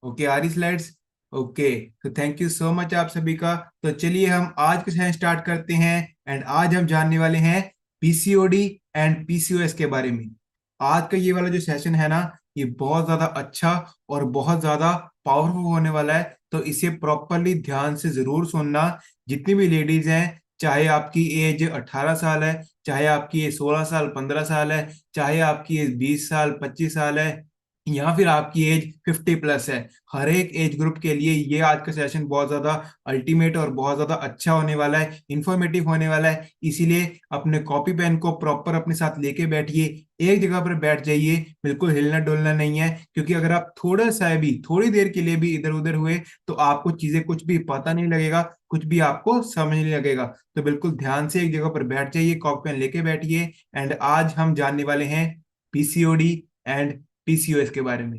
Okay, आ रही slides? Okay, तो thank you so much आप सभी का। तो चलिए हम आज का सेशन स्टार्ट करते हैं। एंड आज हम जानने वाले हैं पीसीओडी एंड पीसीओएस के बारे में। आज का ये वाला जो सेशन है ना, ये बहुत ज्यादा अच्छा और बहुत ज्यादा पावरफुल होने वाला है। तो इसे प्रॉपरली ध्यान से जरूर सुनना। जितनी भी लेडीज हैं, चाहे आपकी एज 18 साल है, चाहे आपकी एज 16 साल 15 साल है, चाहे आपकी एज 20 साल 25 साल है, या फिर आपकी एज 50 प्लस है, हर एक एज ग्रुप के लिए ये आज का सेशन बहुत ज्यादा अल्टीमेट और बहुत ज्यादा अच्छा होने वाला है, इंफॉर्मेटिव होने वाला है। इसीलिए अपने कॉपी पेन को प्रॉपर अपने साथ लेके बैठिए, एक जगह पर बैठ जाइए, बिल्कुल हिलना डुलना नहीं है। क्योंकि अगर आप थोड़ा सा भी, थोड़ी देर के लिए भी इधर उधर हुए, तो आपको चीजें कुछ भी पता नहीं लगेगा, कुछ भी आपको समझ नहीं लगेगा। तो बिल्कुल ध्यान से एक जगह पर बैठ जाइए, कॉपी पेन लेके बैठिए। एंड आज हम जानने वाले हैं पीसीओडी एंड पीसीओएस के बारे में।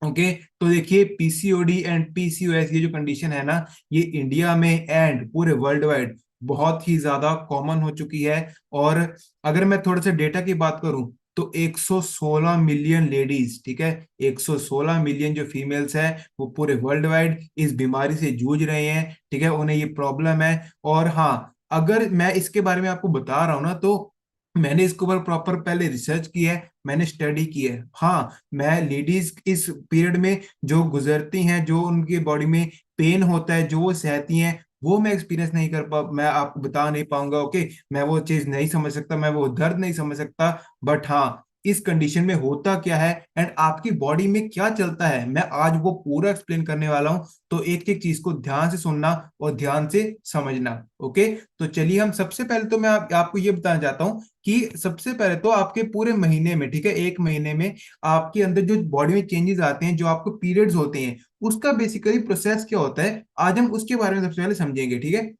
ओके, तो देखिए पीसीओडी एंड पीसीओएस ये जो कंडीशन है ना, ये इंडिया में एंड पूरे वर्ल्ड वाइड बहुत ही ज्यादा कॉमन हो चुकी है। और अगर मैं थोड़ा सा डेटा की बात करूं, तो 116 मिलियन लेडीज, ठीक है, 116 मिलियन जो फीमेल्स हैं, वो पूरे वर्ल्ड वाइड इस बीमारी से जूझ रहे हैं। ठीक है, उन्हें ये प्रॉब्लम है। और हाँ, अगर मैं इसके बारे में आपको बता रहा हूँ ना, तो मैंने इसके ऊपर प्रॉपर पहले रिसर्च की है, मैंने स्टडी की है। हाँ, मैं लेडीज इस पीरियड में जो गुजरती हैं, जो उनकी बॉडी में पेन होता है, जो वो सहती हैं, वो मैं एक्सपीरियंस नहीं कर पा, मैं आपको बता नहीं पाऊंगा। ओके, मैं वो चीज नहीं समझ सकता, मैं वो दर्द नहीं समझ सकता। बट हाँ, इस कंडीशन में होता क्या है एंड आपकी बॉडी में क्या चलता है, मैं आज वो पूरा एक्सप्लेन करने वाला हूँ। तो एक एक चीज को ध्यान से सुनना और ध्यान से समझना। ओके, तो चलिए हम सबसे पहले तो मैं आपको ये बताना चाहता हूँ कि सबसे पहले तो आपके पूरे महीने में, ठीक है, एक महीने में आपके अंदर जो बॉडी में चेंजेस आते हैं, जो आपको पीरियड्स होते हैं, उसका बेसिकली प्रोसेस क्या होता है, आज हम उसके बारे में सबसे पहले समझेंगे। ठीक है,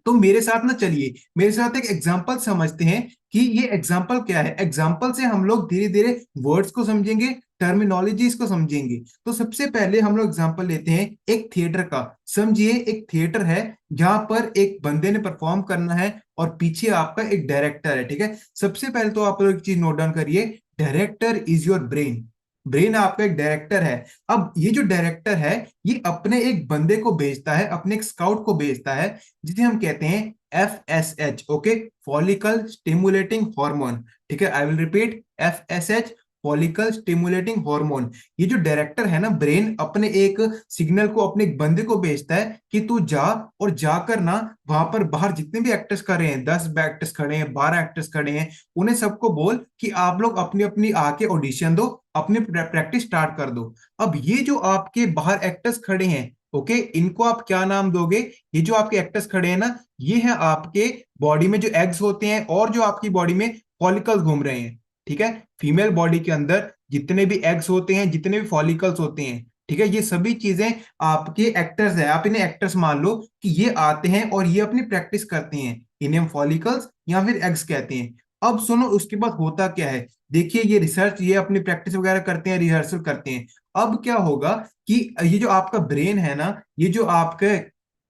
तो मेरे साथ ना चलिए, मेरे साथ एक एग्जांपल समझते हैं कि ये एग्जांपल क्या है। एग्जांपल से हम लोग धीरे धीरे वर्ड्स को समझेंगे, टर्मिनोलॉजीज को समझेंगे। तो सबसे पहले हम लोग एग्जांपल लेते हैं एक थिएटर का। समझिए, एक थिएटर है जहां पर एक बंदे ने परफॉर्म करना है और पीछे आपका एक डायरेक्टर है। ठीक है, सबसे पहले तो आप लोग एक चीज नोट डाउन करिए, director is your brain. Brain आपका एक डायरेक्टर है। अब ये जो डायरेक्टर है, ये अपने एक बंदे को भेजता है, अपने एक स्काउट को भेजता है, जिसे हम कहते हैं FSH। Okay, follicle stimulating hormone. ठीक है, I will repeat, FSH, follicle stimulating hormone. ये जो डायरेक्टर है ना, ब्रेन अपने एक सिग्नल को अपने एक बंदे को भेजता है कि तू जा, और जाकर ना वहां पर बाहर जितने भी एक्टर्स खड़े हैं, 10 एक्टर्स खड़े हैं, 12 एक्टर्स खड़े हैं, उन्हें सबको बोल कि आप लोग अपनी अपनी आके ऑडिशन दो, अपनी प्रैक्टिस स्टार्ट कर दो। अब ये जो आपके बाहर एक्टर्स खड़े हैं, ओके, इनको आप क्या नाम दोगे? ये जो आपके एक्टर्स खड़े हैं ना, ये है आपके बॉडी में जो एग्स होते हैं, और जो आपकी बॉडी में फॉलिकल्स घूम रहे हैं। ठीक है, फीमेल बॉडी के अंदर जितने भी एग्स होते हैं, जितने भी फॉलिकल्स होते हैं, ठीक है, ये सभी चीजें आपके एक्टर्स हैं। आप इन्हें एक्टर्स मान लो कि ये आते हैं और ये अपनी प्रैक्टिस करते हैं, इन्हें हम फॉलिकल्स या फिर एग्स कहते हैं। अब सुनो, उसके बाद होता क्या है, देखिए ये रिसर्च, ये अपनी प्रैक्टिस वगैरह करते हैं, रिहर्सल करते हैं। अब क्या होगा कि ये जो आपका ब्रेन है ना, ये जो आपके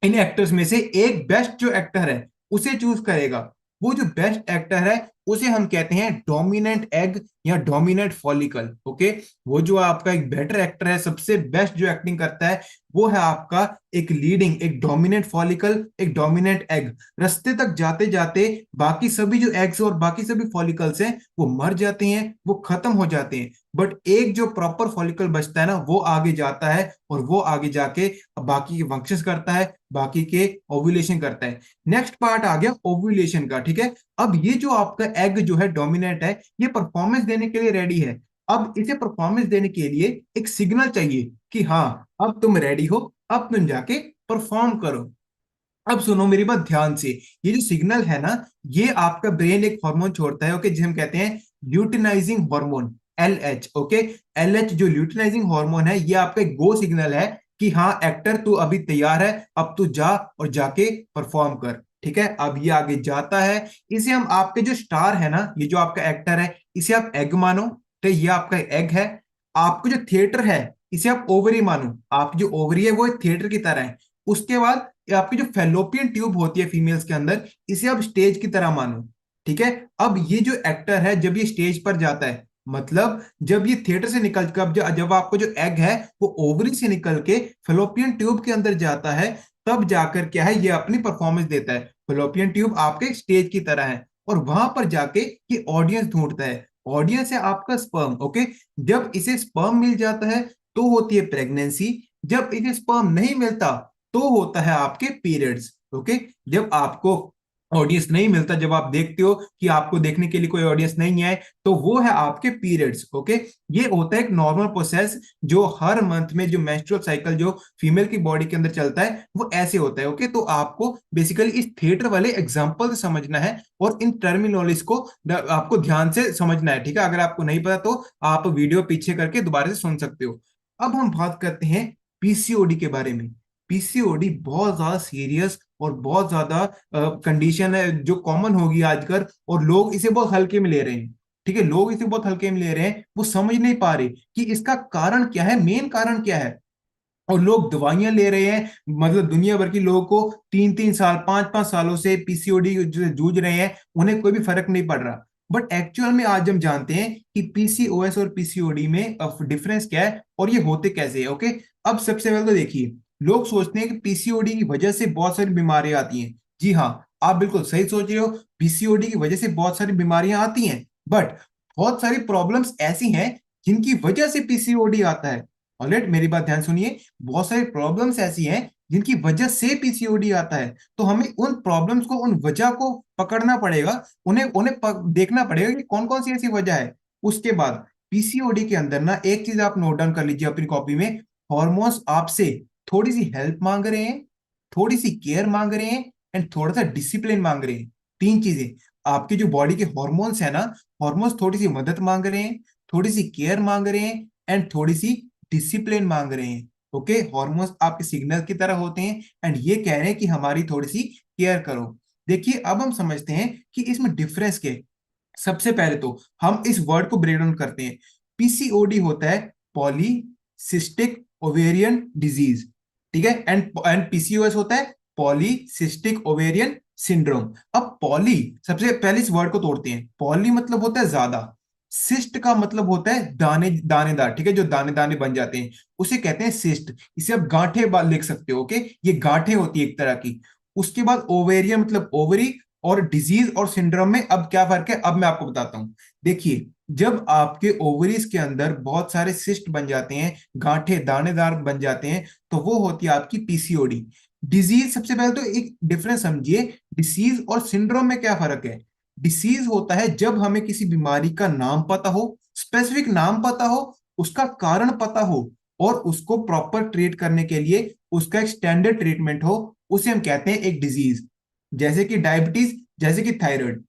इन एक्टर्स में से एक बेस्ट जो एक्टर है, उसे चूज करेगा। वो जो बेस्ट एक्टर है, उसे हम कहते हैं डोमिनेंट एग या डोमिनेंट फॉलिकल। ओके, वो जो आपका एक बेटर एक्टर है, सबसे बेस्ट जो एक्टिंग करता है, वो है आपका एक लीडिंग, एक डोमिनेंट फॉलिकल, एक डोमिनेंट एग। रास्ते तक जाते जाते बाकी सभी जो एग्स और बाकी सभी फॉलिकल्स हैं, वो मर जाते हैं, वो खत्म हो जाते हैं। बट एक जो प्रॉपर फॉलिकल बचता है ना, वो आगे जाता है, और वो आगे जाके बाकी के फंक्शंस करता है, बाकी के ओव्यूलेशन करता है। नेक्स्ट पार्ट आ गया ओव्यूलेशन का। ठीक है, अब ये जो आपका एग जो है डोमिनेंट है, ये परफॉर्मेंस देने के लिए रेडी है। अब इसे परफॉर्मेंस देने के लिए एक सिग्नल चाहिए कि हाँ, अब तुम रेडी हो, अब तुम जाके परफॉर्म करो। अब सुनो मेरी बात ध्यान से, ये जो सिग्नल है ना, ये आपका ब्रेन एक हार्मोन छोड़ता है, ओके, जिसे हम कहते हैं luteinizing hormone, LH। Okay, LH जो ल्यूटिनाइजिंग हार्मोन है, ये आपका एक गो सिग्नल है कि हाँ एक्टर तू अभी तैयार है, अब तू जा और जाके परफॉर्म कर। ठीक है, अब ये आगे जाता है। इसे हम, आपके जो स्टार है ना, ये जो आपका एक्टर है, इसे आप एग मानो। तो ये आपका एग है। आपको जो थिएटर है, इसे आप ओवरी मानो, आपकी जो ओवरी है वो एक थिएटर की तरह है। उसके बाद ये आपकी जो फेलोपियन ट्यूब होती है फीमेल्स के अंदर, इसे आप स्टेज की तरह मानो। ठीक है, अब ये जो एक्टर है, जब ये स्टेज पर जाता है, मतलब जब ये थिएटर से निकल कर जब आपको जो एग है वो ओवरी से निकल के फेलोपियन ट्यूब के अंदर जाता है, तब जाकर क्या है ये अपनी परफॉर्मेंस देता है। फेलोपियन ट्यूब आपके स्टेज की तरह है, और वहां पर जाके ये ऑडियंस ढूंढता है। ऑडियंस है आपका स्पर्म। ओके, जब इसे स्पर्म मिल जाता है तो होती है प्रेगनेंसी। जब इसे स्पर्म नहीं मिलता तो होता है आपके पीरियड्स। ओके, जब आपको ऑडियंस नहीं मिलता, जब आप देखते हो कि आपको देखने के लिए कोई ऑडियंस नहीं है, तो वो है आपके पीरियड्स। ओके, ये होता है एक नॉर्मल प्रोसेस जो हर मंथ में जो मेंस्ट्रुअल साइकिल जो फीमेल की बॉडी के अंदर चलता है वो ऐसे होता है। ओके, तो आपको बेसिकली इस थिएटर वाले एग्जांपल से समझना है और इन टर्मिनोलॉजीज को आपको ध्यान से समझना है। ठीक है, अगर आपको नहीं पता तो आप वीडियो पीछे करके दोबारा से सुन सकते हो। अब हम बात करते हैं पीसीओडी के बारे में। पीसीओडी बहुत ज्यादा सीरियस और बहुत ज्यादा कंडीशन है जो कॉमन होगी आजकल, और लोग इसे बहुत हल्के में ले रहे हैं। ठीक है, लोग इसे बहुत हल्के में ले रहे हैं, वो समझ नहीं पा रहे कि इसका कारण क्या है, मेन कारण क्या है। और लोग दवाइयां ले रहे हैं, मतलब दुनिया भर के लोगों को 3 3 साल 5 5 सालों से पीसीओडी जो जूझ रहे हैं, उन्हें कोई भी फर्क नहीं पड़ रहा। बट एक्चुअल में आज हम जानते हैं कि पीसीओएस और पीसीओडी में डिफरेंस क्या है और ये होते कैसे है। ओके, अब सबसे पहले तो देखिए, लोग सोचते हैं कि पीसीओडी की वजह से बहुत सारी बीमारियां आती हैं। जी हाँ, आप बिल्कुल सही सोच रहे हो, पीसीओडी की वजह से बहुत सारी बीमारियां आती हैं। बट बहुत सारी प्रॉब्लम्स ऐसी हैं जिनकी वजह से पीसीओडी आता है। ऑलराइट, मेरी बात ध्यान सुनिए, बहुत सारी प्रॉब्लम्स ऐसी हैं जिनकी वजह से पीसीओडी आता है। तो हमें उन प्रॉब्लम्स को, उन वजह को पकड़ना पड़ेगा, उन्हें उन्हें देखना पड़ेगा कि कौन कौन सी ऐसी वजह है। उसके बाद पीसीओडी के अंदर ना एक चीज आप नोट डाउन कर लीजिए अपनी कॉपी में, हॉर्मोन्स आपसे थोड़ी सी हेल्प मांग रहे हैं, थोड़ी सी केयर मांग रहे हैं, एंड थोड़ा सा डिसिप्लिन मांग रहे हैं। तीन चीजें, आपके जो बॉडी के हॉर्मोन्स है ना, हॉर्मोन्स थोड़ी सी मदद मांग रहे हैं, थोड़ी सी केयर मांग रहे हैं, एंड थोड़ी सी डिसिप्लिन मांग रहे हैं। ओके, हॉर्मोन्स आपके सिग्नल की तरह होते हैं, एंड ये कह रहे हैं कि हमारी थोड़ी सी केयर करो। देखिए, अब हम समझते हैं कि इसमें डिफरेंस क्या है। सबसे पहले तो हम इस वर्ड को ब्रेक डाउन करते हैं। पीसीओडी होता है पॉलीसिस्टिक ओवेरियन डिजीज। ठीक है, एंड पीसीओएस होता है पॉलीसिस्टिक ओवेरियन सिंड्रोम। अब पॉली, सबसे पहले इस वर्ड को तोड़ते हैं। पॉली मतलब होता है ज्यादा, सिस्ट का मतलब होता है दाने दानेदार। ठीक है, जो दाने दाने बन जाते हैं उसे कहते हैं सिस्ट। इसे आप गांठे लिख सकते हो। ओके, ये गांठे होती है एक तरह की। उसके बाद ओवेरियन मतलब ओवरी, और डिजीज और सिंड्रोम में अब क्या फर्क है, अब मैं आपको बताता हूं। देखिए, जब आपके ओवरीज के अंदर बहुत सारे सिस्ट बन जाते हैं, गांठे दानेदार बन जाते हैं, तो वो होती है आपकी पीसीओडी। डिजीज, सबसे पहले तो एक डिफरेंस समझिए, डिसीज और सिंड्रोम में क्या फर्क है। डिसीज होता है जब हमें किसी बीमारी का नाम पता हो, स्पेसिफिक नाम पता हो, उसका कारण पता हो, और उसको प्रॉपर ट्रीट करने के लिए उसका एक स्टैंडर्ड ट्रीटमेंट हो, उसे हम कहते हैं एक डिजीज। जैसे कि डायबिटीज, जैसे कि थायराइड।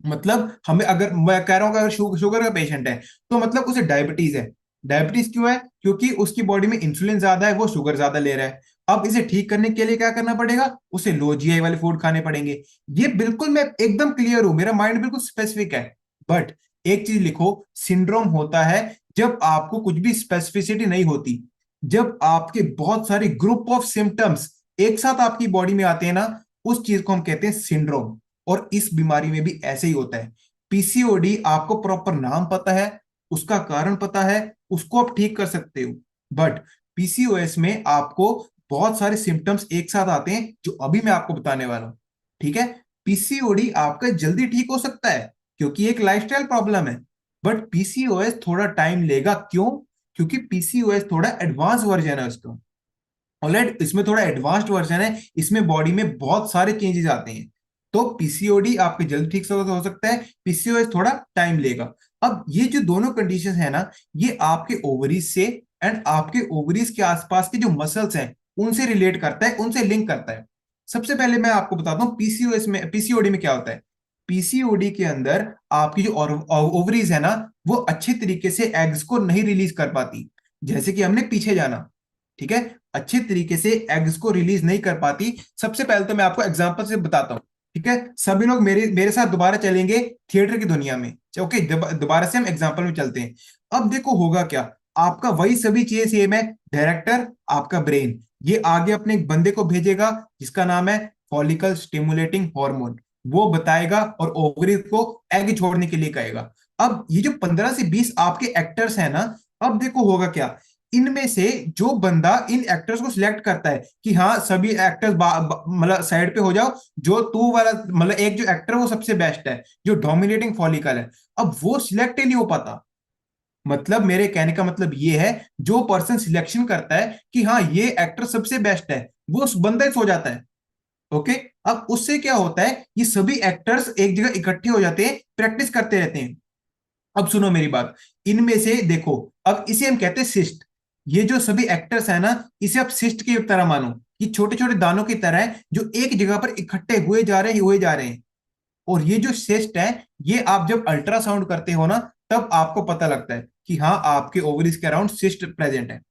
मतलब हमें, अगर मैं कह रहा हूं कि अगर शुगर का पेशेंट है तो मतलब उसे डायबिटीज है। डायबिटीज क्यों है? क्योंकि उसकी बॉडी में इंसुलिन ज्यादा है, वो शुगर ज्यादा ले रहा है। अब इसे ठीक करने के लिए क्या करना पड़ेगा, उसे लो जीआई वाले फूड खाने पड़ेंगे। ये बिल्कुल, मैं एकदम क्लियर हूं, मेरा माइंड बिल्कुल स्पेसिफिक है। बट एक चीज लिखो, सिंड्रोम होता है जब आपको कुछ भी स्पेसिफिसिटी नहीं होती, जब आपके बहुत सारे ग्रुप ऑफ सिम्टम्स एक साथ आपकी बॉडी में आते हैं ना, उस चीज को हम कहते हैं सिंड्रोम। और इस बीमारी में भी ऐसे ही होता है। पीसीओडी आपको प्रॉपर नाम पता है, उसका कारण पता है, उसको आप ठीक कर सकते हो। बट पीसीओएस में आपको बहुत सारे सिम्टम्स एक साथ आते हैं जो अभी मैं आपको बताने वाला हूं। ठीक है, पीसीओडी आपका जल्दी ठीक हो सकता है क्योंकि एक लाइफस्टाइल प्रॉब्लम है। बट पीसीओएस थोड़ा टाइम लेगा, क्यों? क्योंकि पीसीओएस थोड़ा एडवांस वर्जन है उसका। ऑलराइट, इसमें थोड़ा एडवांस्ड वर्जन है, इसमें बॉडी में बहुत सारे चेंजेस आते हैं। तो पीसीओडी आपके जल्द ठीक से हो सकता है, पीसीओएस थोड़ा टाइम लेगा। अब ये जो दोनों कंडीशन है ना, ये आपके ओवरीज से एंड आपके ओवरीज के आसपास के जो मसल्स हैं उनसे रिलेट करता है, उनसे लिंक करता है। सबसे पहले मैं आपको बताता हूँ पीसीओएस में, पीसीओडी में क्या होता है। पीसीओडी के अंदर आपकी जो ओवरीज है ना, वो अच्छे तरीके से एग्स को नहीं रिलीज कर पाती। जैसे कि हमने पीछे जाना, ठीक है, अच्छे तरीके से एग्स को रिलीज नहीं कर पाती। सबसे पहले तो मैं आपको एग्जांपल से बताता हूँ। ठीक है, सभी लोग मेरे मेरे साथ दोबारा चलेंगे थिएटर की दुनिया में। ओके, दोबारा से हम एग्जांपल में चलते हैं। अब देखो होगा क्या, आपका वही सभी चीजें सेम है। डायरेक्टर आपका ब्रेन, ये आगे अपने एक बंदे को भेजेगा जिसका नाम है फॉलिकल स्टिमुलेटिंग हार्मोन। वो बताएगा और ओवरी को एग छोड़ने के लिए कहेगा। अब ये जो 15 से 20 आपके एक्टर्स हैं ना, अब देखो होगा क्या, इनमें से जो बंदा इन एक्टर्स को सिलेक्ट करता है कि हाँ सभी एक्टर्स मतलब साइड पे हो जाओ, जो तू वाला मतलब एक जो एक्टर वो सबसे बेस्ट है, जो डोमिनेटिंग फॉलिकल है, अब वो सिलेक्ट ही नहीं हो पाता। मतलब मेरे कहने का मतलब ये है, जो पर्सन सिलेक्शन करता है कि हाँ ये एक्टर सबसे बेस्ट है, वो उस बंदा ही सो जाता है। ओके। अब उससे क्या होता है, ये सभी एक्टर्स एक जगह इकट्ठे हो जाते हैं, प्रैक्टिस करते रहते हैं। अब सुनो मेरी बात, इनमें से देखो, अब इसे हम कहते हैं सिस्ट। ये जो सभी एक्टर्स है ना, इसे आप सिस्ट की तरह मानो, ये छोटे छोटे दानों की तरह है जो एक जगह पर इकट्ठे हुए जा रहे हैं। और ये जो सिस्ट है, ये आप जब अल्ट्रासाउंड करते हो ना, तब आपको पता लगता है कि हाँ आपके ओवरीज के अराउंड सिस्ट प्रेजेंट है।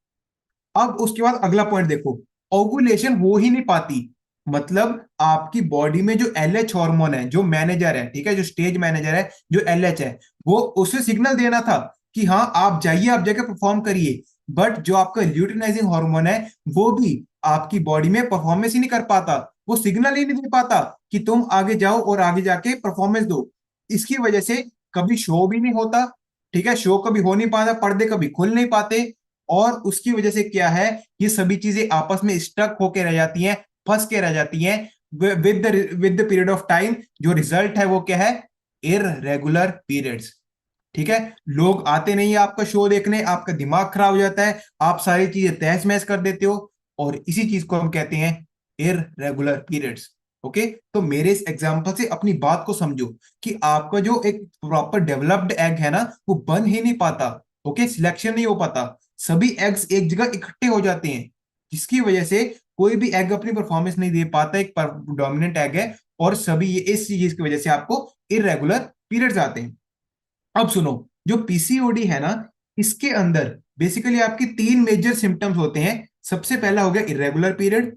अब उसके बाद अगला पॉइंट देखो, ओव्यूलेशन हो ही नहीं पाती। मतलब आपकी बॉडी में जो एलएच हार्मोन है, जो मैनेजर है, ठीक है, जो स्टेज मैनेजर है, जो एलएच है, वो उसे सिग्नल देना था कि हाँ आप जाइए, आप जाके परफॉर्म करिए। बट जो आपका ल्यूटिनाइजिंग हार्मोन है, वो भी आपकी बॉडी में परफॉर्मेंस ही नहीं कर पाता, वो सिग्नल ही नहीं दे पाता कि तुम आगे जाओ और आगे जाके परफॉर्मेंस दो। इसकी वजह से कभी शो भी नहीं होता, ठीक है, शो कभी हो नहीं पाता, पर्दे कभी खुल नहीं पाते। और उसकी वजह से क्या है, ये सभी चीजें आपस में स्टक होके रह जाती हैं, फंस के रह जाती हैं। With the period of time जो रिजल्ट है वो क्या है, इररेगुलर पीरियड्स। ठीक है, लोग आते नहीं है आपका शो देखने, आपका दिमाग खराब हो जाता है, आप सारी चीजें तहस महस कर देते हो, और इसी चीज को हम कहते हैं इररेगुलर पीरियड्स। ओके। तो मेरे इस एग्जांपल से अपनी बात को समझो कि आपका जो एक प्रॉपर डेवलप्ड एग है ना, वो बन ही नहीं पाता। ओके, सिलेक्शन नहीं हो पाता, सभी एग्स एक जगह इकट्ठे हो जाते हैं, जिसकी वजह से कोई भी एग अपनी परफॉर्मेंस नहीं दे पाता, एक डोमिनेंट एग है। और सभी ये इस चीज की वजह से आपको इरेगुलर पीरियड्स आते हैं। अब सुनो, जो पीसीओडी है ना, इसके अंदर बेसिकली आपकी तीन मेजर सिम्टम्स होते हैं। सबसे पहला हो गया इरेगुलर पीरियड,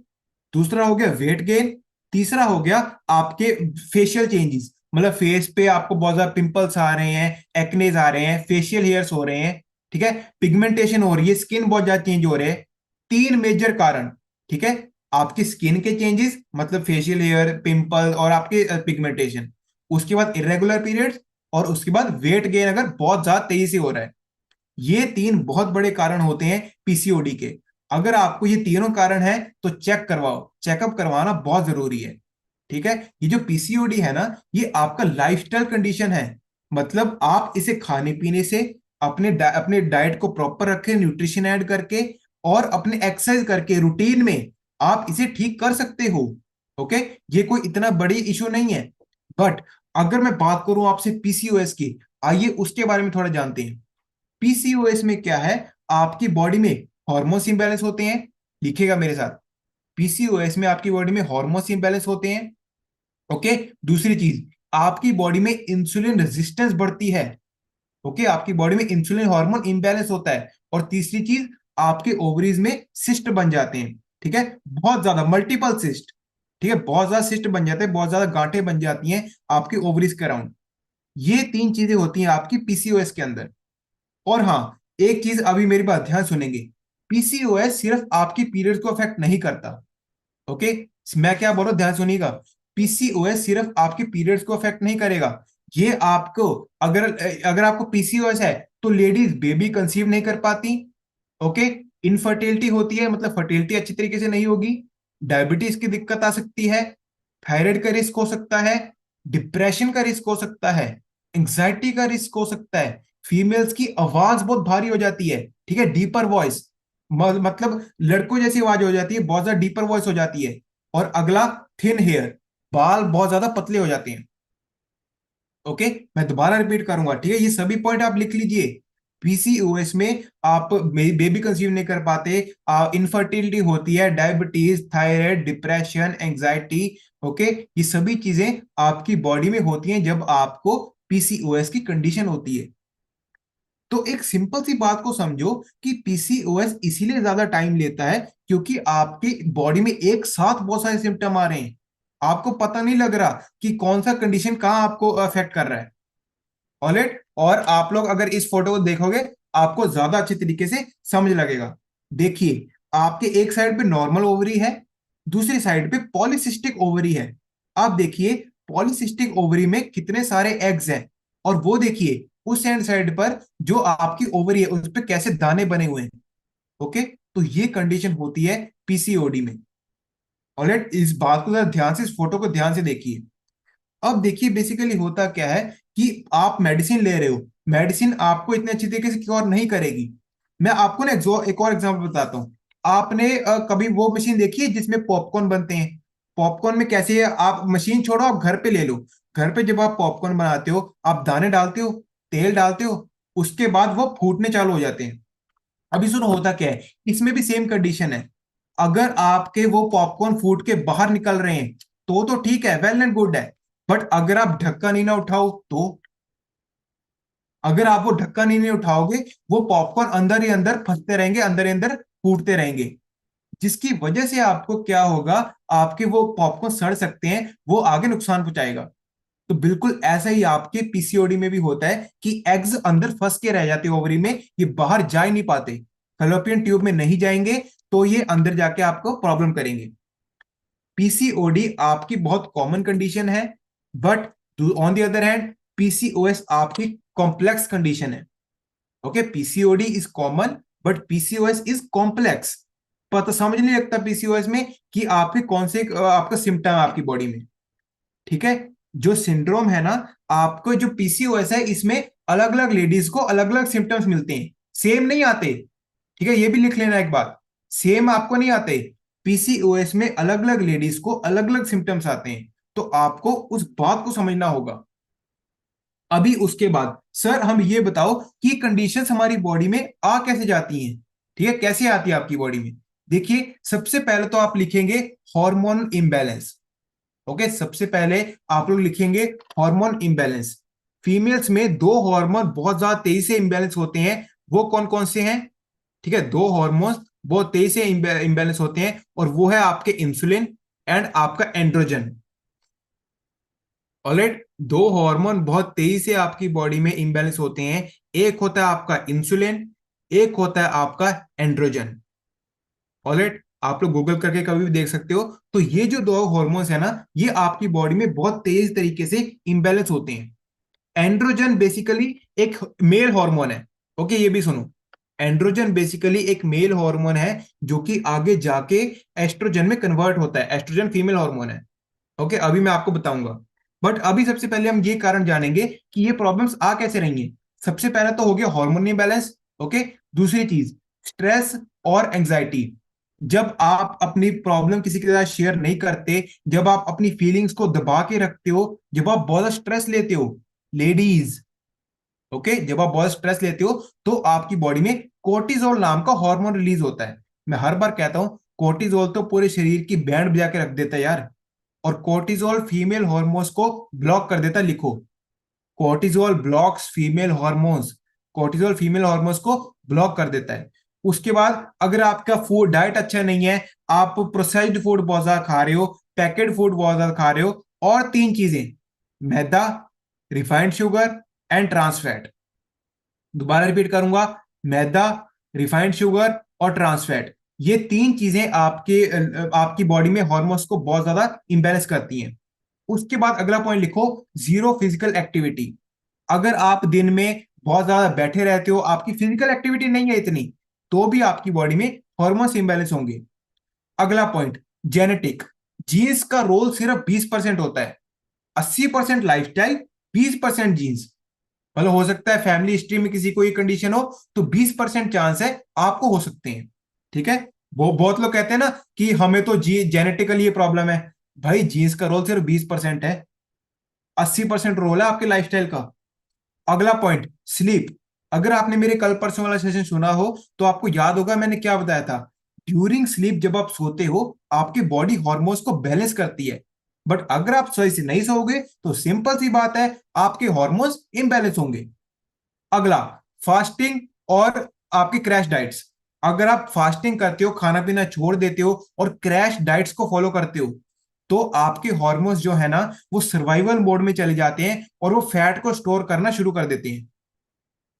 दूसरा हो गया वेट गेन, तीसरा हो गया आपके फेशियल चेंजेस, मतलब फेस पे आपको बहुत ज्यादा पिंपल्स आ रहे हैं, एक्नेज आ रहे हैं, फेशियल हेयर्स हो रहे हैं, ठीक है, पिगमेंटेशन हो रही है, स्किन बहुत ज्यादा चेंज हो रहे हैं। तीन मेजर कारण, ठीक है, आपकी स्किन के चेंजेस मतलब फेशियल हेयर, पिंपल और आपके पिगमेंटेशन, उसके बाद इरेगुलर पीरियड्स, और उसके बाद वेट गेन अगर बहुत ज्यादा तेजी से हो रहा है। ये तीन बहुत बड़े कारण होते हैं पीसीओडी के। अगर आपको ये तीनों कारण है तो चेक करवाओ, चेकअप करवाना बहुत जरूरी है। ठीक है, ये जो पीसीओडी है ना, ये आपका लाइफस्टाइल कंडीशन है। मतलब आप इसे खाने पीने से, अपने डाइट को प्रॉपर रखें, न्यूट्रिशन ऐड करके, और अपने एक्सरसाइज करके रूटीन में आप इसे ठीक कर सकते हो। ओके, ये कोई इतना बड़ी इशू नहीं है। बट अगर मैं बात करूं आपसे पीसीओएस की, आइए उसके बारे में थोड़ा जानते हैं। पीसीओएस में क्या है, आपकी बॉडी में हार्मोन्स इंबैलेंस होते हैं। लिखिएगा मेरे साथ, पीसीओएस में आपकी बॉडी में हार्मोन्स इंबैलेंस होते हैं। ओके। दूसरी चीज, आपकी बॉडी में इंसुलिन रेजिस्टेंस बढ़ती है। ओके, आपकी बॉडी में इंसुलिन हार्मोन इंबैलेंस होता है। और तीसरी चीज, आपके ओवरीज में सिस्ट बन जाते हैं। ठीक है, बहुत ज्यादा मल्टीपल सिस्ट, ठीक है, बहुत ज्यादा सिस्ट बन जाते हैं, बहुत ज्यादा गांठें बन जाती हैं आपके ओवरीज के अराउंड। ये तीन चीजें होती हैं आपकी पीसीओएस के अंदर। और हाँ, एक चीज अभी मेरी बात ध्यान सुनेंगे, पीसीओएस सिर्फ आपकी पीरियड्स को अफेक्ट नहीं करता। ओके, मैं क्या बोल रहा हूं, ध्यान सुनिएगा। पीसीओएस सिर्फ आपके पीरियड्स को अफेक्ट नहीं करेगा। ये आपको, अगर अगर आपको पीसीओएस है तो लेडीज बेबी कंसीव नहीं कर पाती। ओके, इनफर्टिलिटी होती है, मतलब फर्टिलिटी अच्छी तरीके से नहीं होगी, डायबिटीज की दिक्कत आ सकती है, थायराइड का रिस्क हो सकता है, डिप्रेशन का रिस्क हो सकता है, एंग्जाइटी का रिस्क हो सकता है, फीमेल्स की आवाज बहुत भारी हो जाती है, ठीक है, डीपर वॉइस, मतलब लड़कों जैसी आवाज हो जाती है, बहुत ज्यादा डीपर वॉइस हो जाती है। और अगला, थिन हेयर, बाल बहुत ज्यादा पतले हो जाते हैं। ओके, मैं दोबारा रिपीट करूंगा, ठीक है, ये सभी पॉइंट आप लिख लीजिए। पीसीओएस में आप बेबी कंसीव नहीं कर पाते, इनफर्टिलिटी होती है, diabetes, thyroid, depression, anxiety. Okay, ये सभी चीजें आपकी बॉडी में होती हैं जब आपको पीसीओएस की कंडीशन होती है। तो एक सिंपल सी बात को समझो कि पीसीओएस इसीलिए ज्यादा टाइम लेता है क्योंकि आपकी बॉडी में एक साथ बहुत सारे सिम्टम आ रहे हैं, आपको पता नहीं लग रहा कि कौन सा कंडीशन कहाँ आपको अफेक्ट कर रहा है। ऑलराइट, और आप लोग अगर इस फोटो को देखोगे, आपको ज्यादा अच्छे तरीके से समझ लगेगा। देखिए, आपके एक साइड पे नॉर्मल ओवरी है, दूसरी साइड पे पॉलीसिस्टिक ओवरी है। आप देखिए, पॉलीसिस्टिक ओवरी में कितने सारे एग्स हैं, और वो देखिए उस एंड साइड पर जो आपकी ओवरी है उस पर कैसे दाने बने हुए हैं। ओके, तो ये कंडीशन होती है पीसीओडी में। ऑलराइट, इस बात को जरा ध्यान से, इस फोटो को ध्यान से देखिए। अब देखिए बेसिकली होता क्या है कि आप मेडिसिन ले रहे हो, मेडिसिन आपको इतने अच्छी तरीके से क्योर नहीं करेगी। मैं आपको ना एक और एग्जांपल बताता हूँ। आपने कभी वो मशीन देखी है जिसमें पॉपकॉर्न बनते हैं? पॉपकॉर्न में कैसे है, आप मशीन छोड़ो, आप घर पे ले लो। घर पे जब आप पॉपकॉर्न बनाते हो, आप दाने डालते हो, तेल डालते हो, उसके बाद वो फूटने चालू हो जाते हैं। अभी सुनो होता क्या है, इसमें भी सेम कंडीशन है। अगर आपके वो पॉपकॉर्न फूट के बाहर निकल रहे हैं तो ठीक है, वेल एंड गुड है। बट अगर आप ढक्कन ही ना उठाओ तो, अगर आप वो ढक्कन ही नहीं उठाओगे, वो पॉपकॉर्न अंदर ही अंदर फंसते रहेंगे, अंदर ही अंदर फूटते रहेंगे, जिसकी वजह से आपको क्या होगा, आपके वो पॉपकॉर्न सड़ सकते हैं, वो आगे नुकसान पहुंचाएगा। तो बिल्कुल ऐसा ही आपके पीसीओडी में भी होता है कि एग्स अंदर फंस के रह जाते हैं ओवरी में, ये बाहर जा ही नहीं पाते, फैलोपियन ट्यूब में नहीं जाएंगे, तो ये अंदर जाके आपको प्रॉब्लम करेंगे। पीसीओडी आपकी बहुत कॉमन कंडीशन है, but on the other hand PCOS आपकी कॉम्प्लेक्स कंडीशन है। Okay, PCOD is common but PCOS is complex. पता समझ नहीं लगता पीसीओएस में कि आपके कौन से आपका सिम्टम है आपकी बॉडी में। ठीक है, जो सिंड्रोम है ना, आपको जो पीसीओएस है इसमें अलग अलग लेडीज को अलग अलग सिम्टम्स मिलते हैं, सेम नहीं आते। ठीक है, ये भी लिख लेना एक बात, सेम आपको नहीं आते। पीसीओएस में अलग अलग लेडीज को अलग अलग सिम्टम्स आते हैं, तो आपको उस बात को समझना होगा। अभी उसके बाद सर हम ये बताओ कि कंडीशंस हमारी बॉडी में आ कैसे जाती हैं। ठीक है, कैसे आती है आपकी बॉडी में? देखिए सबसे पहले तो आप लिखेंगे हार्मोन इम्बैलेंस। ओके, सबसे पहले आप लोग लिखेंगे हार्मोन इम्बैलेंस। फीमेल्स में दो हार्मोन बहुत ज्यादा तेजी से इम्बैलेंस होते हैं, वो कौन कौन से हैं? ठीक है, दो हार्मोन्स बहुत तेजी से इम्बैलेंस होते हैं, और वो है आपके इंसुलिन एंड आपका एंड्रोजन। ऑलराइट, दो हार्मोन बहुत तेजी से आपकी बॉडी में इम्बैलेंस होते हैं, एक होता है आपका इंसुलिन, एक होता है आपका एंड्रोजन। ऑलराइट, आप लोग गूगल करके कभी भी देख सकते हो। तो ये जो दो हार्मोन्स है ना, ये आपकी बॉडी में बहुत तेज तरीके से इम्बैलेंस होते हैं। एंड्रोजन बेसिकली एक मेल हार्मोन है। ओके, ये भी सुनो, एंड्रोजन बेसिकली एक मेल हार्मोन है जो कि आगे जाके एस्ट्रोजन में कन्वर्ट होता है। एस्ट्रोजन फीमेल हार्मोन है। ओके, अभी मैं आपको बताऊंगा। बट अभी सबसे पहले हम ये कारण जानेंगे कि ये प्रॉब्लम्स आ कैसे रही हैं। सबसे पहले तो हो गया हार्मोन इम्बैलेंस। ओके, दूसरी चीज स्ट्रेस और एंजाइटी। जब आप अपनी प्रॉब्लम किसी के साथ शेयर नहीं करते, जब आप अपनी फीलिंग्स को दबा के रखते हो, जब आप बहुत स्ट्रेस लेते हो, लेडीज, ओके, जब आप बहुत स्ट्रेस लेते हो तो आपकी बॉडी में कोर्टिजोल नाम का हार्मोन रिलीज होता है। मैं हर बार कहता हूं, कोर्टिजोल तो पूरे शरीर की बैंड बजा के रख देता है यार। और कोर्टिजोल फीमेल हार्मोन्स को ब्लॉक कर देता है, लिखो, cortisol blocks female hormones. Cortisol female hormones को ब्लॉक कर देता है। उसके बाद अगर आपका फूड डाइट अच्छा नहीं है, आप प्रोसेस्ड फूड बहुत ज्यादा खा रहे हो, पैकेट फूड बहुत ज्यादा खा रहे हो, और तीन चीजें, maida, refined sugar and trans fat. दोबारा रिपीट करूंगा, मैदा, रिफाइंड शुगर और ट्रांस फैट, ये तीन चीजें आपकी बॉडी में हार्मोन्स को बहुत ज्यादा इंबैलेंस करती हैं। उसके बाद अगला पॉइंट लिखो, जीरो फिजिकल एक्टिविटी। अगर आप दिन में बहुत ज्यादा बैठे रहते हो, आपकी फिजिकल एक्टिविटी नहीं है इतनी, तो भी आपकी बॉडी में हार्मोन्स इंबैलेंस होंगे। अगला पॉइंट, जेनेटिक। जीन्स का रोल सिर्फ 20% होता है। 80% लाइफस्टाइल, 20% जीन्स। मतलब हो सकता है फैमिली हिस्ट्री में किसी को ये कंडीशन हो, तो 20% चांस है आपको हो सकते हैं। ठीक है, वो बहुत लोग कहते हैं ना कि हमें तो जी जेनेटिकली ये प्रॉब्लम है। भाई जीन्स का रोल सिर्फ 20% है, 80% रोल है आपके लाइफस्टाइल का। अगला पॉइंट, स्लीप। अगर आपने मेरे कल परसों वाला सेशन सुना हो तो आपको याद होगा मैंने क्या बताया था। ड्यूरिंग स्लीप जब आप सोते हो, आपकी बॉडी हॉर्मोन्स को बैलेंस करती है। बट अगर आप सही से नहीं सोओगे तो सिंपल सी बात है, आपके हॉर्मोन्स इम्बैलेंस होंगे। अगला, फास्टिंग और आपके क्रैश डाइट्स। अगर आप फास्टिंग करते हो, खाना पीना छोड़ देते हो और क्रैश डाइट्स को फॉलो करते हो, तो आपके हॉर्मोन्स जो है ना, वो सर्वाइवल मोड में चले जाते हैं और वो फैट को स्टोर करना शुरू कर देते हैं।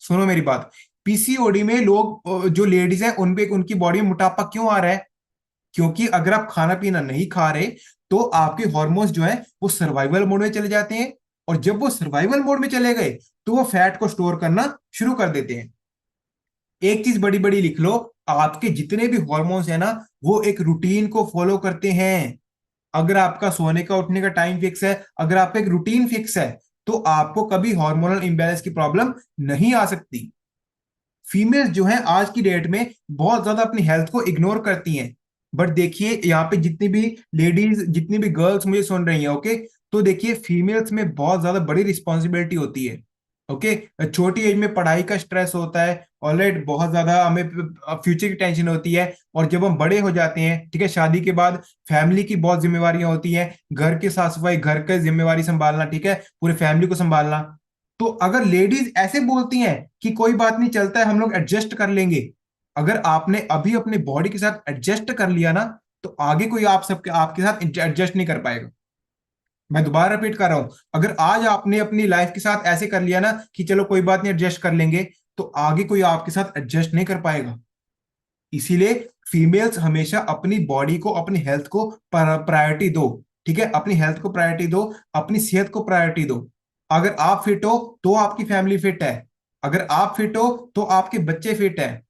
सुनो मेरी बात, पीसीओडी में लोग जो लेडीज हैं उन पे उनकी बॉडी में मोटापा क्यों आ रहा है? क्योंकि अगर आप खाना पीना नहीं खा रहे, तो आपके हॉर्मोन्स जो है वो सर्वाइवल मोड में चले जाते हैं, और जब वो सर्वाइवल मोड में चले गए तो वो फैट को स्टोर करना शुरू कर देते हैं। एक चीज बड़ी बड़ी लिख लो, आपके जितने भी हॉर्मोन्स है ना, वो एक रूटीन को फॉलो करते हैं। अगर आपका सोने का उठने का टाइम फिक्स है, अगर आपका एक रूटीन फिक्स है, तो आपको कभी हार्मोनल इंबैलेंस की प्रॉब्लम नहीं आ सकती। फीमेल्स जो है आज की डेट में बहुत ज्यादा अपनी हेल्थ को इग्नोर करती हैं। बट देखिए यहाँ पे जितनी भी लेडीज, जितनी भी गर्ल्स मुझे सुन रही हैं, ओके, तो देखिए फीमेल्स में बहुत ज्यादा बड़ी रिस्पॉन्सिबिलिटी होती है। ओके, छोटी एज में पढ़ाई का स्ट्रेस होता है, ऑलराइट, बहुत ज्यादा हमें फ्यूचर की टेंशन होती है। और जब हम बड़े हो जाते हैं, ठीक है, शादी के बाद फैमिली की बहुत जिम्मेवारियां होती हैं, घर की साफ सफाई, घर की जिम्मेवारी संभालना, ठीक है, पूरे फैमिली को संभालना। तो अगर लेडीज ऐसे बोलती हैं कि कोई बात नहीं, चलता है, हम लोग एडजस्ट कर लेंगे, अगर आपने अभी अपने बॉडी के साथ एडजस्ट कर लिया ना, तो आगे कोई आप सबके आपके साथ एडजस्ट नहीं कर पाएगा। मैं दोबारा रिपीट कर रहा हूं, अगर आज आपने अपनी लाइफ के साथ ऐसे कर लिया ना कि चलो कोई बात नहीं, एडजस्ट कर लेंगे, तो आगे कोई आपके साथ एडजस्ट नहीं कर पाएगा। इसीलिए फीमेल्स हमेशा अपनी बॉडी को, अपनी हेल्थ को प्रायोरिटी दो। ठीक है, अपनी हेल्थ को प्रायोरिटी दो, अपनी सेहत को प्रायोरिटी दो। अगर आप फिट हो तो आपकी फैमिली फिट है, अगर आप फिट हो तो आपके बच्चे फिट है।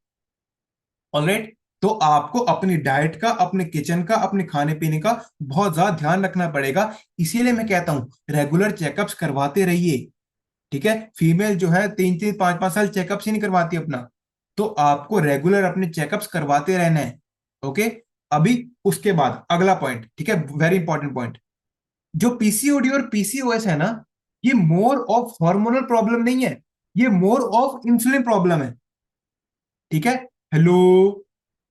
ऑलराइट, तो आपको अपनी डाइट का, अपने किचन का, अपने खाने पीने का बहुत ज्यादा ध्यान रखना पड़ेगा। इसीलिए मैं कहता हूं रेगुलर चेकअप्स करवाते रहिए। ठीक है, फीमेल जो है 3 3 5 5 साल चेकअप्स ही नहीं करवाती अपना, तो आपको रेगुलर अपने चेकअप्स करवाते रहना है। ओके, अभी उसके बाद अगला पॉइंट, ठीक है, वेरी इंपॉर्टेंट पॉइंट, जो पीसीओडी और पीसीओएस है ना, ये मोर ऑफ हार्मोनल प्रॉब्लम नहीं है, ये मोर ऑफ इंसुलिन प्रॉब्लम है। ठीक है, हेलो,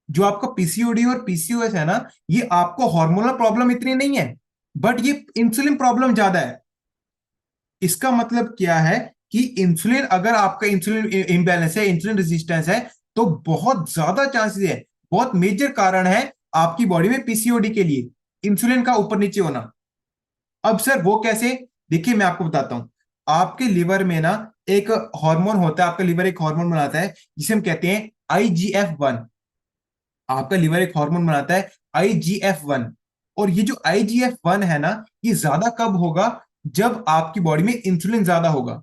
जो आपका पीसीओडी और पीसीओएस है ना, ये आपको हार्मोनल प्रॉब्लम इतनी नहीं है, बट ये इंसुलिन प्रॉब्लम ज्यादा है। इसका मतलब क्या है कि इंसुलिन, अगर आपका इंसुलिन इम्बैलेंस है, इंसुलिन रेजिस्टेंस है, तो बहुत ज्यादा चांसेस है, बहुत मेजर कारण है आपकी बॉडी में पीसीओडी के लिए इंसुलिन का ऊपर नीचे होना। अब सर वो कैसे? देखिए मैं आपको बताता हूं। आपके लिवर में ना एक हार्मोन होता है, आपका लिवर एक हार्मोन बनाता है जिसे हम कहते हैं IGF-1। आपका लिवर एक हार्मोन बनाता है IGF-1। और ये जो IGF-1 है ना, ये ज्यादा कब होगा? जब आपकी बॉडी में इंसुलिन ज्यादा होगा।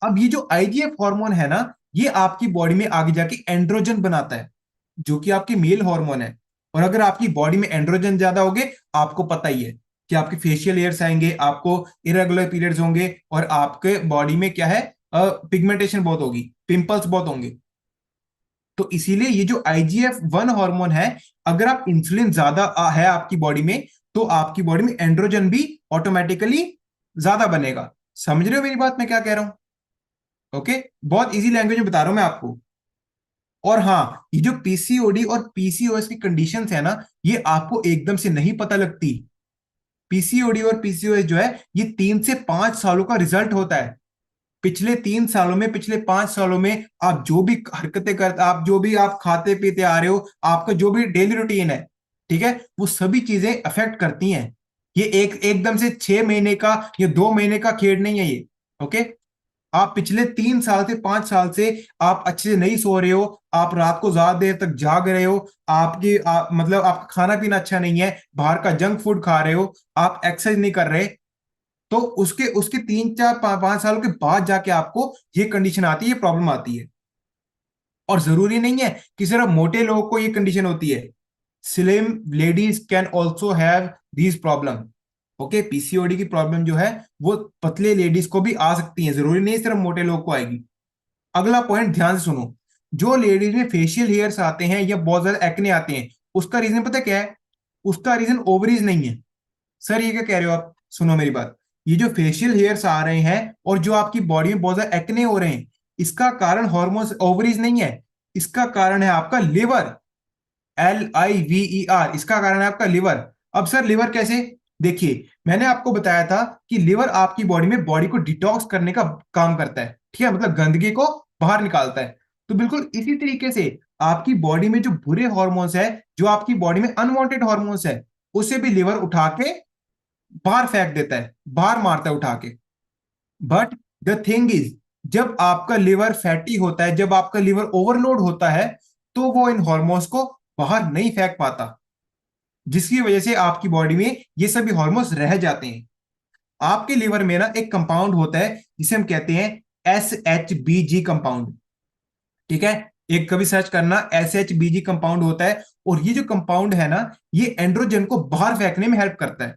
अब ये जो IGF हार्मोन है ना, ये आपकी बॉडी में आगे जाके एंड्रोजन बनाता है, जो कि आपकी मेल हार्मोन है। और अगर आपकी बॉडी में एंड्रोजन ज्यादा होगे, आपको पता ही है कि आपके फेशियल हेयर्स आएंगे, आपको इरेगुलर पीरियड्स होंगे, और आपके बॉडी में क्या है, पिगमेंटेशन बहुत होगी, पिंपल्स बहुत होंगे। तो इसीलिए ये जो IGF-1 हार्मोन है, अगर आप इंसुलिन ज्यादा है आपकी बॉडी में, तो आपकी बॉडी में एंड्रोजन भी ऑटोमेटिकली ज्यादा बनेगा। समझ रहे हो मेरी बात, मैं क्या कह रहा हूं? ओके, बहुत इजी लैंग्वेज में बता रहा हूं मैं आपको। और हाँ, ये जो पीसीओडी और पीसीओएस की कंडीशंस है ना, ये आपको एकदम से नहीं पता लगती। पीसीओडी और पीसीओएस जो है, ये 3 से 5 सालों का रिजल्ट होता है। पिछले 3 सालों में, पिछले 5 सालों में आप जो भी हरकतें करते, आप जो भी आप खाते पीते आ रहे हो, आपका जो भी डेली रूटीन है, ठीक है, वो सभी चीजें अफेक्ट करती हैं। ये एकदम से 6 महीने का या 2 महीने का खेल नहीं है ये। ओके, आप पिछले 3 साल से 5 साल से आप अच्छे से नहीं सो रहे हो, आप रात को ज्यादा देर तक जाग रहे हो, मतलब आपका खाना पीना अच्छा नहीं है, बाहर का जंक फूड खा रहे हो, आप एक्सरसाइज नहीं कर रहे, तो उसके उसके 3 4 5 5 सालों के बाद जाके आपको ये कंडीशन आती है, ये प्रॉब्लम आती है। और जरूरी नहीं है कि सिर्फ मोटे लोगों को ये कंडीशन होती है, slim ladies can also have these problem. Okay, PCOD की प्रॉब्लम जो है वो पतले लेडीज को भी आ सकती है, जरूरी नहीं सिर्फ मोटे लोग को आएगी। अगला पॉइंट ध्यान से सुनो, जो लेडीज में फेशियल हेयर्स आते हैं या बहुत ज्यादा एक्ने आते हैं, उसका रीजन पता क्या है? उसका रीजन ओवरीज नहीं है। सर ये क्या कह रहे हो आप? सुनो मेरी बात, ये जो फेशियल हेयर्स आ रहे हैं और जो आपकी बॉडी में बहुत ज्यादा एक्ने हो रहे हैं, इसका कारण हॉर्मोन्स, ओवरीज नहीं है, इसका कारण है आपका लिवर। LIVER, इसका कारण है आपका लिवर। अब सर लिवर कैसे? देखिए, मैंने आपको बताया था कि लिवर आपकी बॉडी में बॉडी को डिटॉक्स करने का काम करता है, ठीक है, मतलब गंदगी को बाहर निकालता है। तो बिल्कुल इसी तरीके से आपकी बॉडी में जो बुरे हॉर्मोन्स है, जो आपकी बॉडी में अनवांटेड हॉर्मोन्स है, उसे भी लिवर उठा के बाहर फेंक देता है, बाहर मारता है उठा के। बट द थिंग इज, जब आपका लिवर फैटी होता है, जब आपका लिवर ओवरलोड होता है, तो वो इन हॉर्मोन्स को बाहर नहीं फेंक पाता, जिसकी वजह से आपकी बॉडी में ये सभी हॉर्मोन्स रह जाते हैं। आपके लीवर में ना एक कंपाउंड होता है जिसे हम कहते हैं SHBG कंपाउंड। ठीक है, एक कभी सर्च करना, SHBG कंपाउंड होता है। और ये जो कंपाउंड है ना, ये एंड्रोजन को बाहर फेंकने में हेल्प करता है।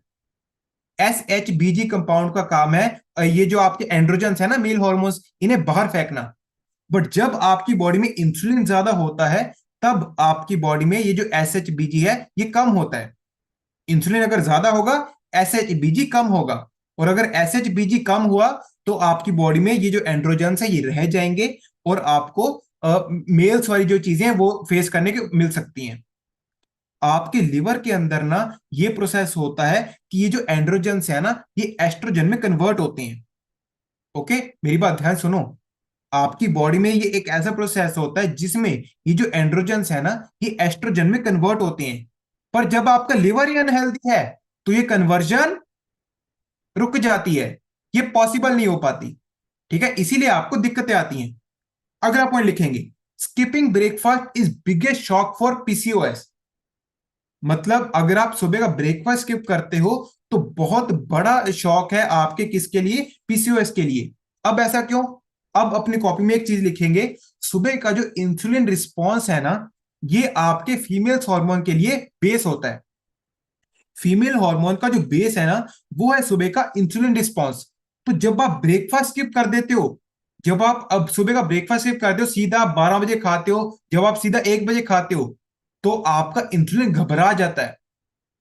SHBG कंपाउंड का काम है ये जो आपके एंड्रोजन है ना, मेल हॉर्मोन्स, इन्हें बाहर फेंकना। बट जब आपकी बॉडी में इंसुलिन ज्यादा होता है, तब आपकी बॉडी में ये जो SHBG है ये कम होता है। इंसुलिन अगर ज्यादा होगा, SHBG कम होगा। और अगर SHBG कम हुआ, तो आपकी बॉडी में ये जो एंड्रोजन है ये रह जाएंगे, और आपको मेल्स वाली जो चीजें हैं वो फेस करने के मिल सकती हैं। आपके लिवर के अंदर ना ये प्रोसेस होता है कि ये जो एंड्रोजन्स है ना, ये एस्ट्रोजन में कन्वर्ट होते हैं। ओके, मेरी बात ध्यान सुनो। आपकी बॉडी में ये एक ऐसा प्रोसेस होता है जिसमें ये जो एंड्रोजन्स है ना, ये एस्ट्रोजन में कन्वर्ट होते हैं। पर जब आपका लिवर ही अनहेल्दी है, तो ये कन्वर्जन रुक जाती है, ये पॉसिबल नहीं हो पाती। ठीक है, इसीलिए आपको दिक्कतें आती हैं। अगला पॉइंट लिखेंगे, skipping breakfast is biggest shock for PCOS। मतलब अगर आप सुबह का ब्रेकफास्ट स्किप करते हो, तो बहुत बड़ा शॉक है आपके, किसके लिए? PCOS के लिए। अब ऐसा क्यों? अब अपनी कॉपी में एक चीज लिखेंगे, सुबह का जो इंसुलिन रिस्पॉन्स है ना, ये आपके फीमेल्स हार्मोन के लिए बेस होता है। फीमेल हार्मोन का जो बेस है ना, वो है सुबह का इंसुलिन रिस्पॉन्स। तो जब आप ब्रेकफास्ट स्किप कर देते हो, जब आप अब सुबह का ब्रेकफास्ट स्किप करते हो, सीधा आप 12 बजे खाते हो, जब आप सीधा 1 बजे खाते हो, तो आपका इंसुलिन घबरा जाता है।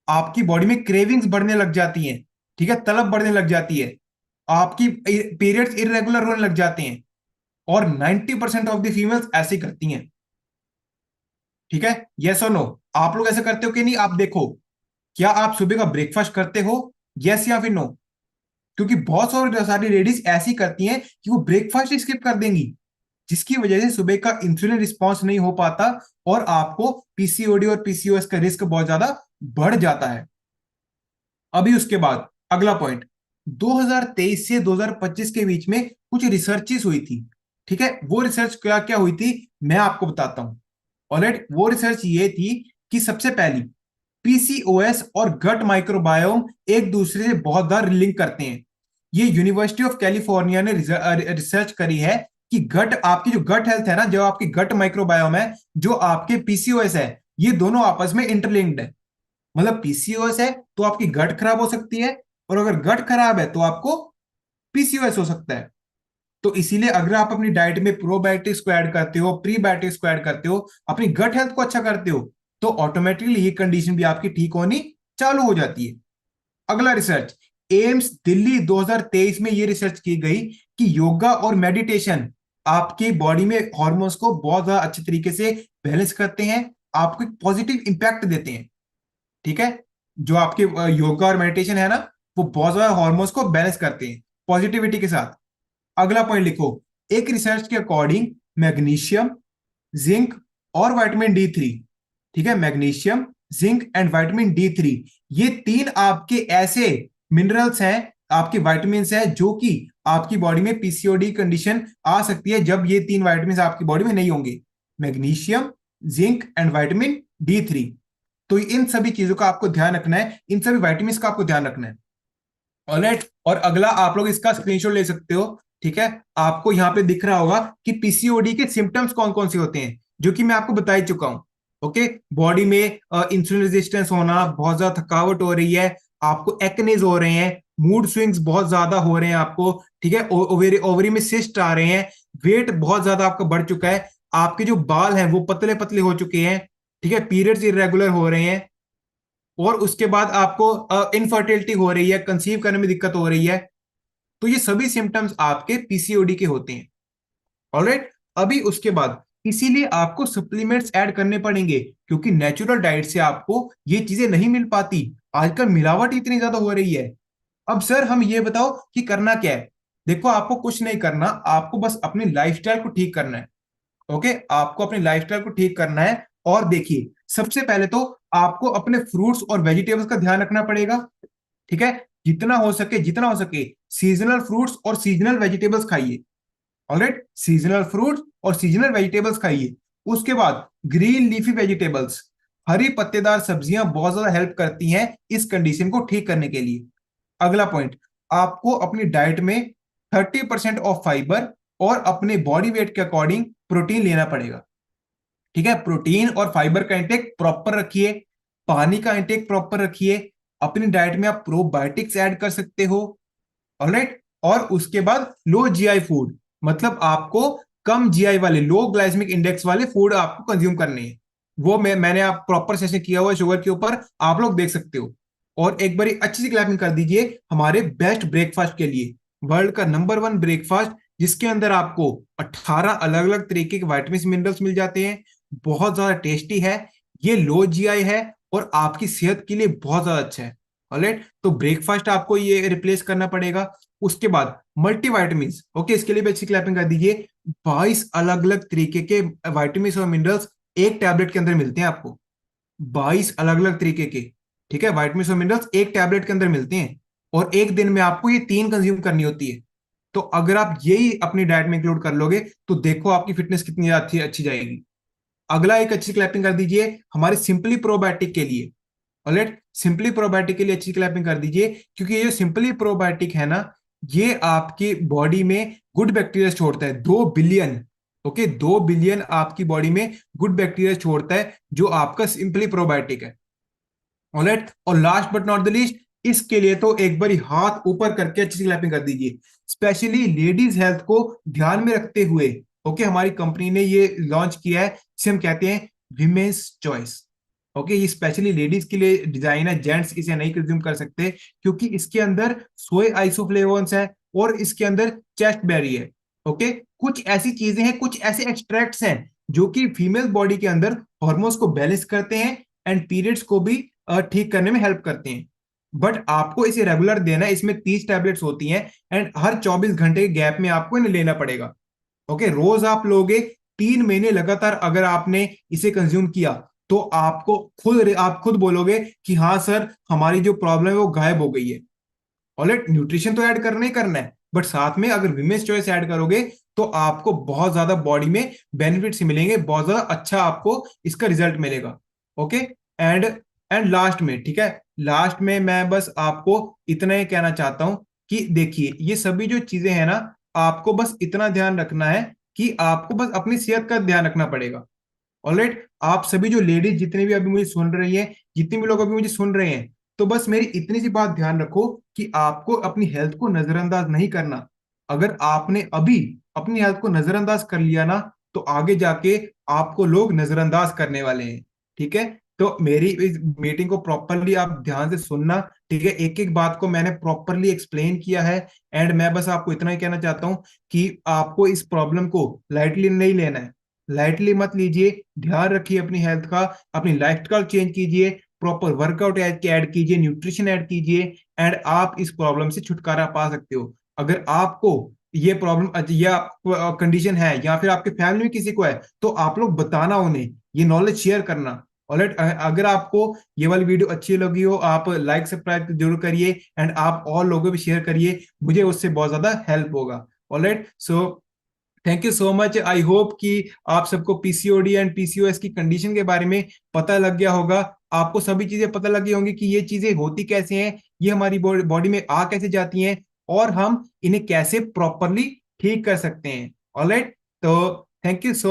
आपकी बॉडी में क्रेविंग्स बढ़ने लग जाती हैं। ठीक है, तलब बढ़ने लग जाती है। आपकी पीरियड्स इरेगुलर होने लग जाते हैं। और 90% ऑफ द फीमेल्स ऐसे करती हैं। ठीक है, यस और नो? आप लोग ऐसे करते हो कि नहीं? आप देखो, क्या आप सुबह का ब्रेकफास्ट करते हो? यस या फिर नो? क्योंकि बहुत सारी लेडीज ऐसी करती हैं कि वो ब्रेकफास्ट स्किप कर देंगी, जिसकी वजह से सुबह का इंसुलिन रिस्पॉन्स नहीं हो पाता, और आपको PCOD और PCOS का रिस्क बहुत ज्यादा बढ़ जाता है। अभी उसके बाद अगला पॉइंट, 2023 से 2025 के बीच में कुछ रिसर्चेस हुई थी। ठीक है, वो रिसर्च क्या क्या हुई थी, मैं आपको बताता हूं। ऑलराइट, वो रिसर्च ये थी कि सबसे पहली, PCOS और गट माइक्रोबायोम एक दूसरे से बहुत ज्यादा लिंक करते हैं। ये यूनिवर्सिटी ऑफ कैलिफोर्निया ने रिसर्च करी है कि गट, आपकी जो गट हेल्थ है ना, जो आपकी गट माइक्रोबायोम है, जो आपके PCOS है, ये दोनों आपस में इंटरलिंक्ड है। मतलब PCOS है तो आपकी गट खराब हो सकती है, और अगर गट खराब है तो आपको PCOS हो सकता है। तो इसीलिए अगर आप अपनी डाइट में प्रोबायोटिक्स को ऐड करते हो, प्रीबायोटिक्स को ऐड करते हो, अपनी गट हेल्थ को अच्छा करते हो, तो ऑटोमेटिकली ये कंडीशन भी आपकी ठीक होनी चालू हो जाती है। अगला रिसर्च, एम्स दिल्ली 2023 में ये रिसर्च की गई कि योगा और मेडिटेशन आपकी बॉडी में हॉर्मोन्स को बहुत ज्यादा अच्छे तरीके से बैलेंस करते हैं, आपको एक पॉजिटिव इंपैक्ट देते हैं। ठीक है, जो आपके योगा और मेडिटेशन है ना, वो बहुत ज्यादा हॉर्मोन्स को बैलेंस करते हैं पॉजिटिविटी के साथ। अगला पॉइंट लिखो, एक रिसर्च के अकॉर्डिंग मैग्नीशियम, जिंक और विटामिन D3, ठीक है, magnesium, zinc and vitamin D3, ये तीन आपके ऐसे मिनरल्स हैं, आपके विटामिन हैं, जो कि आपकी बॉडी में PCOD कंडीशन आ सकती है जब ये तीन विटामिन आपकी बॉडी में नहीं होंगे, magnesium, zinc and vitamin D3। तो इन सभी चीजों का आपको ध्यान रखना है, इन सभी विटामिन का आपको ध्यान रखना है। ऑलराइट, और अगला आप लोग इसका स्क्रीनशॉट ले सकते हो। ठीक है, आपको यहां पे दिख रहा होगा कि PCOD के सिम्टम्स कौन कौन से होते हैं, जो कि मैं आपको बता ही चुका हूं। ओके, बॉडी में इंसुलिन रेजिस्टेंस होना, बहुत ज्यादा थकावट हो रही है, आपको एक्नेज हो रहे हैं, मूड स्विंग्स बहुत ज्यादा हो रहे हैं आपको। ठीक है, ओवरी ओवरी में सिस्ट आ रहे हैं, वेट बहुत ज्यादा आपका बढ़ चुका है, आपके जो बाल हैं वो पतले पतले हो चुके हैं। ठीक है, पीरियड्स इरेगुलर हो रहे हैं, और उसके बाद आपको इनफर्टिलिटी हो रही है, कंसीव करने में दिक्कत हो रही है। तो ये सभी सिम्टम्स आपके PCOD के होते हैं। ऑलराइट, अभी उसके बाद इसीलिए आपको सप्लीमेंट्स ऐड करने पड़ेंगे, क्योंकि नेचुरल डाइट से आपको ये चीजें नहीं मिल पाती। आजकल मिलावट इतनी ज्यादा हो रही है। अब सर हम ये बताओ कि करना क्या है? देखो, आपको कुछ नहीं करना, आपको बस अपनी लाइफस्टाइल को ठीक करना है। ओके, आपको अपनी लाइफस्टाइल को ठीक करना है। और देखिए, सबसे पहले तो आपको अपने फ्रूट्स और वेजिटेबल्स का ध्यान रखना पड़ेगा। ठीक है, जितना हो सके, जितना हो सके सीजनल फ्रूट्स और सीजनल वेजिटेबल्स खाइए। ऑलराइट, सीजनल फ्रूट्स और सीजनल वेजिटेबल्स खाइए। उसके बाद ग्रीन लीफी वेजिटेबल्स, हरी पत्तेदार सब्जियां बहुत ज्यादा हेल्प करती हैं इस कंडीशन को ठीक करने के लिए। अगला पॉइंट, आपको अपनी डाइट में 30% ऑफ फाइबर और अपने बॉडी वेट के अकॉर्डिंग प्रोटीन लेना पड़ेगा। ठीक है, प्रोटीन और फाइबर का इंटेक प्रॉपर रखिए, पानी का इंटेक प्रॉपर रखिए, अपनी डाइट में आप प्रोबायोटिक्स ऐड कर सकते हो। ऑलराइट, और उसके बाद लो जीआई फूड, मतलब आपको कम जीआई वाले, लो ग्लाइसेमिक इंडेक्स वाले फूड आपको कंज्यूम करने हैं। वो मैंने आप प्रॉपर सेशन किया हुआ है शुगर के ऊपर, आप लोग देख सकते हो। और एक बारी अच्छी सी क्लैपिंग कर दीजिए हमारे बेस्ट ब्रेकफास्ट के लिए, वर्ल्ड का नंबर वन ब्रेकफास्ट, जिसके अंदर आपको 18 अलग अलग तरीके के वाइटामिन मिनरल्स मिल जाते हैं, बहुत ज्यादा टेस्टी है, ये लो जीआई है और आपकी सेहत के लिए बहुत ज्यादा अच्छा है। ऑलराइट, तो ब्रेकफास्ट आपको ये रिप्लेस करना पड़ेगा। उसके बाद मल्टीविटामिन, ओके, इसके लिए भी अच्छी क्लैपिंग कर दीजिए। 22 अलग अलग तरीके के विटामिन और मिनरल्स एक टैबलेट के अंदर मिलते हैं आपको, 22 अलग अलग तरीके के। ठीक है, विटामिन और मिनरल्स एक टैबलेट के अंदर मिलते हैं, और एक दिन में आपको ये 3 कंज्यूम करनी होती है। तो अगर आप यही अपनी डाइट में इंक्लूड कर लोगे तो देखो आपकी फिटनेस कितनी अच्छी अच्छी जाएगी। अगला एक अच्छी क्लैपिंग कर दीजिए हमारे सिंपली प्रोबायोटिक के लिए। ऑलराइट, सिंपली प्रोबायोटिक के लिए अच्छी क्लैपिंग कर दीजिए, क्योंकि ये जो सिंपली प्रोबायोटिक है ना, ये आपकी बॉडी में गुड बैक्टीरिया छोड़ता है, 2 बिलियन। ओके, 2 बिलियन आपकी बॉडी में गुड बैक्टीरिया छोड़ता है, जो आपका सिंपली प्रोबायोटिक है। ऑलराइट, और last but not the least, इसके लिए तो एक बार हाथ ऊपर करके अच्छी सी क्लैपिंग कर दीजिए, स्पेशली लेडीज हेल्थ को ध्यान में रखते हुए। ओके, हमारी कंपनी ने ये लॉन्च किया है, जिसे हम कहते हैं विमेन्स चॉइस। ओके, ये स्पेशली लेडीज के लिए डिजाइन है, जेंट्स इसे नहीं कंज्यूम कर सकते, क्योंकि इसके अंदर सोए आइसोफ्लेवोन्स है और इसके अंदर चेस्ट बेरी है। ओके, कुछ ऐसी चीजें हैं, कुछ ऐसे एक्सट्रैक्ट्स हैं जो कि फीमेल बॉडी के अंदर हॉर्मोन्स को बैलेंस करते हैं एंड पीरियड्स को भी ठीक करने में हेल्प करते हैं। बट आपको इसे रेगुलर देना है, इसमें 30 टैबलेट्स होती हैं एंड हर 24 घंटे के गैप में आपको इन्हें लेना पड़ेगा। ओके, रोज आप लोगे, 3 महीने लगातार अगर आपने इसे कंज्यूम किया तो आपको आप खुद बोलोगे कि हाँ सर, हमारी जो प्रॉब्लम है वो गायब हो गई है। ऑलराइट, न्यूट्रिशन तो ऐड करना ही करना है, बट साथ में अगर विमेंस चॉइस ऐड करोगे तो आपको बहुत ज्यादा बॉडी में बेनिफिट्स मिलेंगे, बहुत ज्यादा अच्छा आपको इसका रिजल्ट मिलेगा। ओके, एंड एंड लास्ट में, ठीक है, लास्ट में मैं बस आपको इतना ही कहना चाहता हूं कि देखिए ये सभी जो चीजें हैं ना, आपको बस इतना ध्यान रखना है कि आपको बस अपनी सेहत का ध्यान रखना पड़ेगा। ऑलराइट, आप सभी जो लेडीज जितने भी अभी मुझे सुन रही हैं, जितने भी लोग अभी मुझे सुन रहे हैं, तो बस मेरी इतनी सी बात ध्यान रखो कि आपको अपनी हेल्थ को नजरअंदाज नहीं करना। अगर आपने अभी अपनी हेल्थ को नजरअंदाज कर लिया ना, तो आगे जाके आपको लोग नजरअंदाज करने वाले हैं। ठीक है, तो मेरी इस मीटिंग को प्रॉपरली आप ध्यान से सुनना। ठीक है, एक एक बात को मैंने प्रॉपरली एक्सप्लेन किया है, एंड मैं बस आपको इतना ही कहना चाहता हूं कि आपको इस प्रॉब्लम को लाइटली नहीं लेना है, लाइटली मत लीजिए, ध्यान रखिए अपनी हेल्थ का, अपनी लाइफस्टाइल चेंज कीजिए, प्रॉपर वर्कआउट ऐड कीजिए, न्यूट्रिशन ऐड कीजिए, एंड आप इस प्रॉब्लम से छुटकारा पा सकते हो। अगर आपको ये प्रॉब्लम या कंडीशन है, या फिर आपके फैमिली में किसी को है, तो आप लोग बताना उन्हें, ये नॉलेज शेयर करना। ऑलराइट, अगर आपको ये वाली वीडियो अच्छी लगी हो, आप लाइक सब्सक्राइब जरूर करिए, एंड आप और लोगों को भी शेयर करिए, मुझे उससे बहुत ज्यादा हेल्प होगा। Alright, so thank you so much. I hope कि आप सबको पीसीओडी एंड पीसीओएस की कंडीशन के बारे में पता लग गया होगा, आपको सभी चीजें पता लगी होंगी कि ये चीजें होती कैसे हैं, ये हमारी बॉडी में आ कैसे जाती हैं, और हम इन्हें कैसे प्रॉपरली ठीक कर सकते हैं। ऑलराइट, तो थैंक यू सो